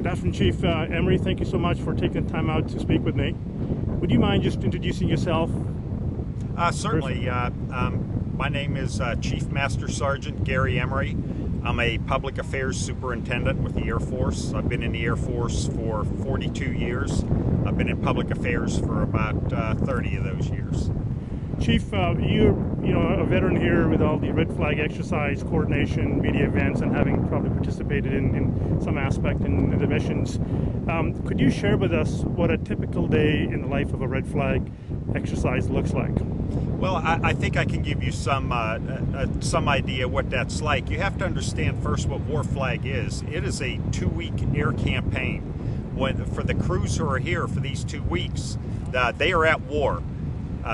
Good afternoon, Chief Emery. Thank you so much for taking the time out to speak with me. Would you mind just introducing yourself? Certainly. My name is Chief Master Sergeant Gary Emery. I'm a public affairs superintendent with the Air Force. I've been in the Air Force for 42 years. I've been in public affairs for about 30 of those years. Chief, you're a veteran here with all the RedFlag Exercise coordination, media events, and having probably participated in some aspect in the missions. Could you share with us what a typical day in the life of a RedFlag exercise looks like? Well, I think I can give you some idea what that's like. You have to understand first what War Flag is. It is a 2-week air campaign. For the crews who are here for these 2 weeks, they are at war.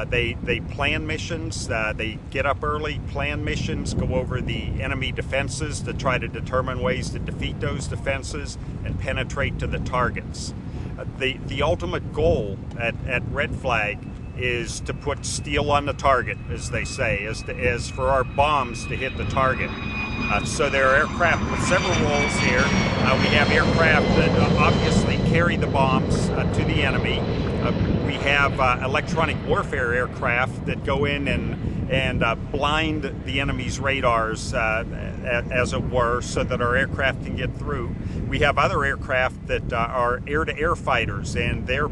They plan missions, they get up early, plan missions, go over the enemy defenses to try to determine ways to defeat those defenses and penetrate to the targets. The ultimate goal at Red Flag is to put steel on the target, as they say, as for our bombs to hit the target. So there are aircraft with several roles here. We have aircraft that obviously carry the bombs to the enemy. We have electronic warfare aircraft that go in and blind the enemy's radars, as it were, so that our aircraft can get through. We have other aircraft that are air-to-air fighters, and their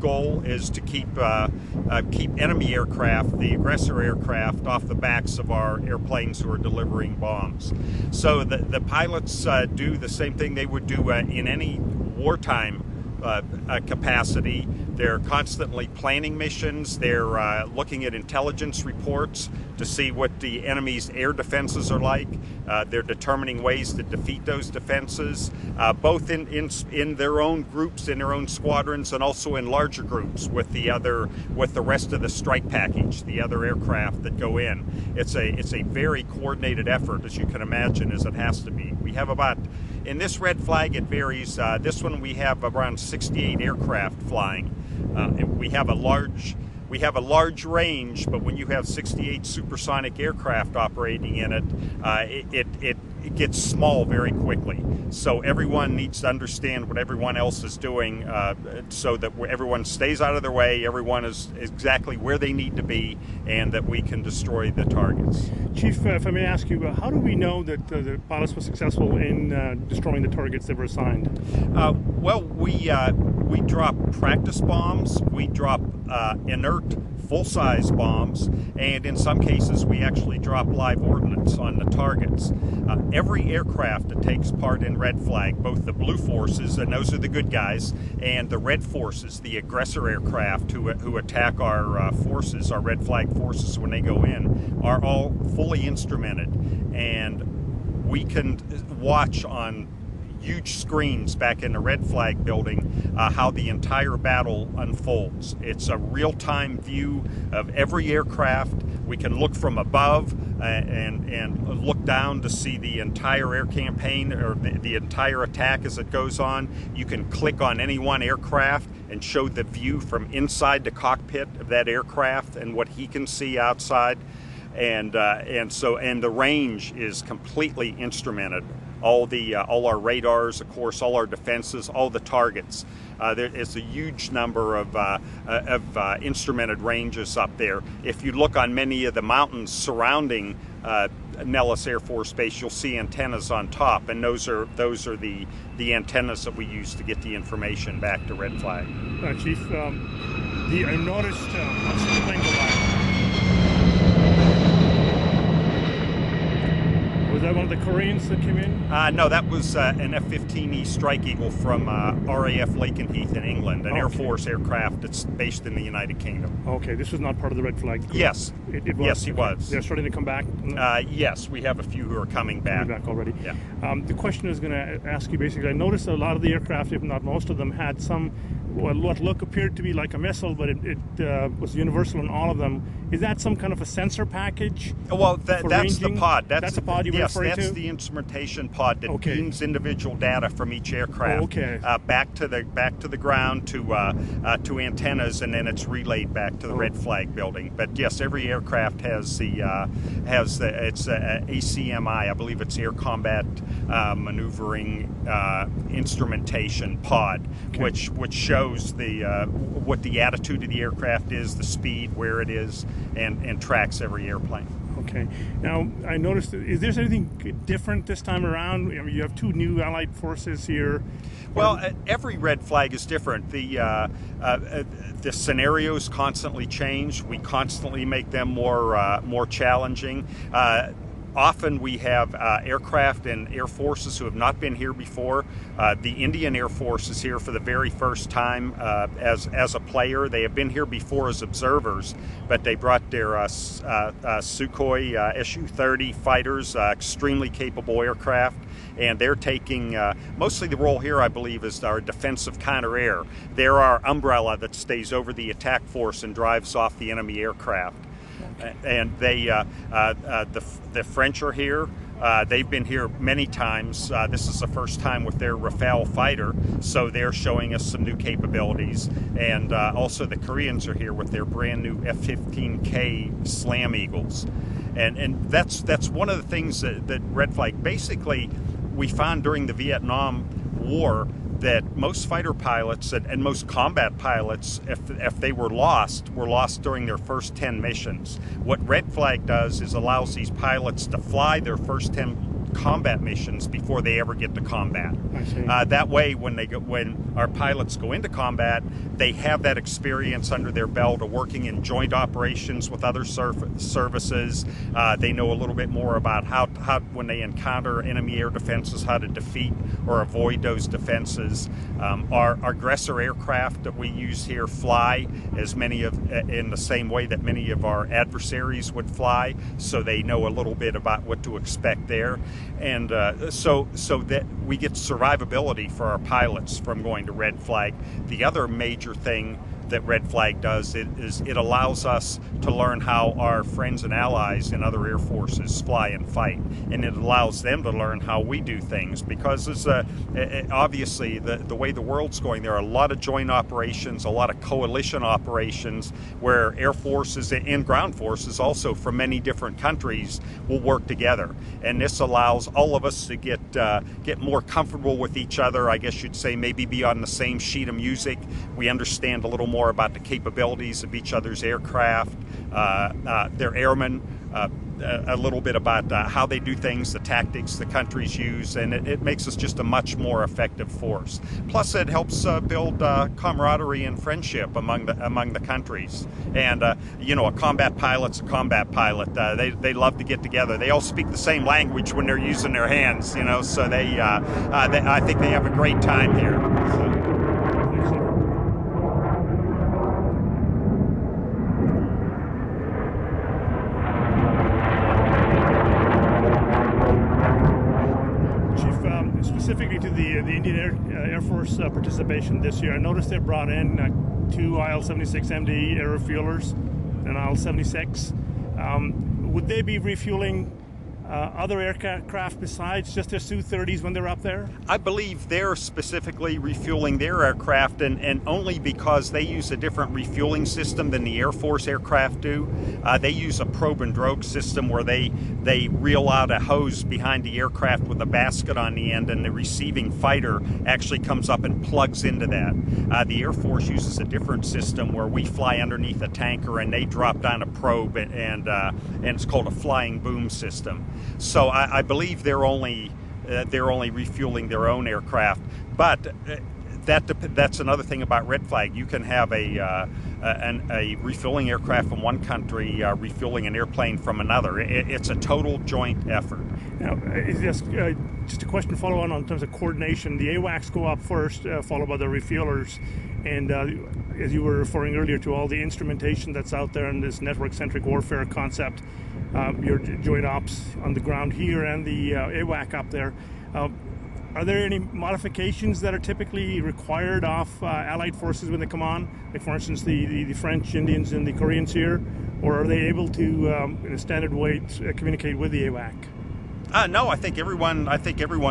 goal is to keep enemy aircraft, the aggressor aircraft, off the backs of our airplanes who are delivering bombs. So the pilots do the same thing they would do in any wartime capacity. They're constantly planning missions. They're looking at intelligence reports to see what the enemy's air defenses are like. They're determining ways to defeat those defenses, both in their own groups, in their own squadrons, and also in larger groups with the rest of the strike package, the other aircraft that go in. It's a very coordinated effort, as you can imagine, as it has to be. We have in this Red Flag, it varies. This one we have around 68 aircraft flying. We have a large range, but when you have 68 supersonic aircraft operating in it, it gets small very quickly. So everyone needs to understand what everyone else is doing, so that everyone stays out of their way, everyone is exactly where they need to be, and that we can destroy the targets. Chief, if I may ask you, how do we know that the pilots were successful in destroying the targets that were assigned? Well, we drop practice bombs, we drop inert full-size bombs, and in some cases we actually drop live ordnance on the targets. Every aircraft that takes part in Red Flag, both the blue forces, and those are the good guys, and the red forces, the aggressor aircraft who attack our forces, our Red Flag forces when they go in, are all fully instrumented, and we can watch on huge screens back in the Red Flag building how the entire battle unfolds. It's a real-time view of every aircraft. We can look from above and look down to see the entire air campaign, or the entire attack as it goes on. You can click on any one aircraft and show the view from inside the cockpit of that aircraft and what he can see outside. And the range is completely instrumented. All our radars, of course, all our defenses, all the targets. There is a huge number of instrumented ranges up there. If you look on many of the mountains surrounding Nellis Air Force Base, you'll see antennas on top, and those are the antennas that we use to get the information back to Red Flag. Chief, I noticed I've seen the plane go by. Was that one of the Koreans that came in? No, that was an F-15E Strike Eagle from RAF Lakenheath in England, an Air Force aircraft that's based in the United Kingdom. Okay, this was not part of the Red Flag group. Yes, it was. Yes, he was. They're starting to come back? Yes, we have a few who are coming back. Already. Yeah. The question I was going to ask you, basically, I noticed a lot of the aircraft, if not most of them, had some what appeared to be like a missile, but it was universal in all of them. Is that some kind of a sensor package? Well, that's ranging? the pod. That's the pod you were referring to? Yes, that's the instrumentation pod that beams individual data from each aircraft back to the ground to antennas, and then it's relayed back to the Red Flag building. But yes, every aircraft has it's ACMI. I believe it's Air Combat maneuvering instrumentation pod, which shows what the attitude of the aircraft is, the speed, where it is, and tracks every airplane. Okay. Now, I noticed, is there anything different this time around? I mean, you have two new Allied forces here. Well, every red flag is different. The scenarios constantly change. We constantly make them more challenging. Often we have aircraft and air forces who have not been here before. The Indian Air Force is here for the very first time as a player. They have been here before as observers, but they brought their Sukhoi Su-30 fighters, extremely capable aircraft, and they're taking mostly the role here, I believe, is our defensive counter-air. They're our umbrella that stays over the attack force and drives off the enemy aircraft. And the French are here. They've been here many times. This is the first time with their Rafale fighter, so they're showing us some new capabilities. And also the Koreans are here with their brand new F-15K Slam Eagles. And that's one of the things that Red Flag, basically, we found during the Vietnam War, that most fighter pilots and most combat pilots, if they were lost during their first 10 missions. What Red Flag does is allows these pilots to fly their first 10 combat missions before they ever get to combat. I see. That way, when our pilots go into combat, they have that experience under their belt of working in joint operations with other services. They know a little bit more about how when they encounter enemy air defenses, how to defeat or avoid those defenses. Our aggressor aircraft that we use here fly in the same way that many of our adversaries would fly, so they know a little bit about what to expect there. And so that we get survivability for our pilots from going to Red Flag. The other major thing that Red Flag does is it allows us to learn how our friends and allies in other air forces fly and fight, and it allows them to learn how we do things, because it's obviously the way the world's going, there are a lot of joint operations, a lot of coalition operations where air forces and ground forces also from many different countries will work together, and this allows all of us to get more comfortable with each other. I guess you'd say maybe be on the same sheet of music. We understand a little more about the capabilities of each other's aircraft, their airmen, a little bit about how they do things, the tactics the countries use, and it makes us just a much more effective force. Plus, it helps build camaraderie and friendship among the countries. And a combat pilot's a combat pilot. They love to get together. They all speak the same language when they're using their hands, so I think they have a great time here. Specifically to the Indian Air Force participation this year, I noticed they brought in two IL-76MD air refuelers and IL-76. Would they be refueling other aircraft besides just their Su-30s when they're up there? I believe they're specifically refueling their aircraft, and only because they use a different refueling system than the Air Force aircraft do. They use a probe and drogue system where they reel out a hose behind the aircraft with a basket on the end, and the receiving fighter actually comes up and plugs into that. The Air Force uses a different system where we fly underneath a tanker and they drop down a probe, and it's called a flying boom system. So I believe they're only refueling their own aircraft, but that's another thing about Red Flag. You can have a refueling aircraft from one country refueling an airplane from another. It's a total joint effort. Now, just a question to follow on in terms of coordination. The AWACS go up first, followed by the refuelers, and as you were referring earlier to all the instrumentation that's out there in this network-centric warfare concept, your joint ops on the ground here and the AWAC up there. Are there any modifications that are typically required of Allied forces when they come on? Like, for instance, the French, Indians, and the Koreans here? Or are they able to, in a standard way, communicate with the AWAC? No, I think everyone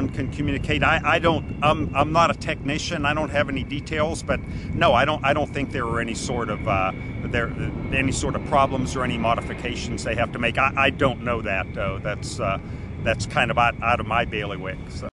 can communicate. I'm not a technician. I don't have any details, but no, I don't think there were any sort of problems or any modifications they have to make. I don't know that, though. that's kind of out of my bailiwick. So.